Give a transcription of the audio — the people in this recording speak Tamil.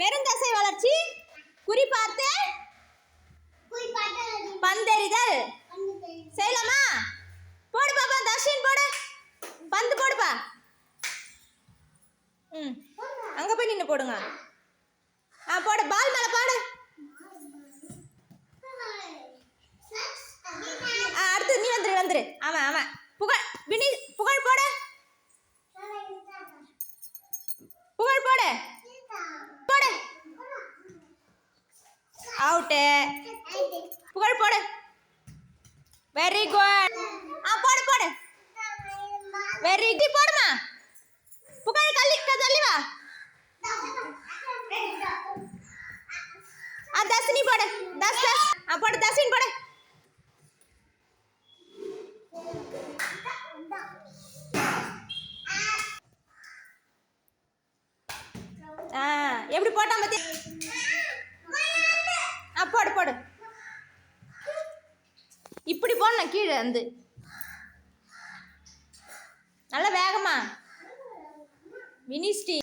பெருந்தசை வளர்ச்சி, குறிபார்த்து பந்தெறிதல். செய்யலாமா? போடு பாப்பா, தர்ஷின் போடு, பந்து போடுப்பா. அங்க போய் நின்று போடுங்க. போடு, பால் மேல பாடு. அடுத்து நீ வந்துரு. அவன் புகழ், வினி புகழ் போடு, புகழ் போடு போடு. அவுட்டு. புகழ் போடு. Very good. போடு. Very good. போடுமா புகழ், தள்ளி வா. தர்ஷினி போடு. போடு தர்ஷின் போடு. எப்படி போட்டா பத்தி. போடு. இப்படி போடணும் கீழே வந்து. நல்ல வேகமா வினிஸ்டி.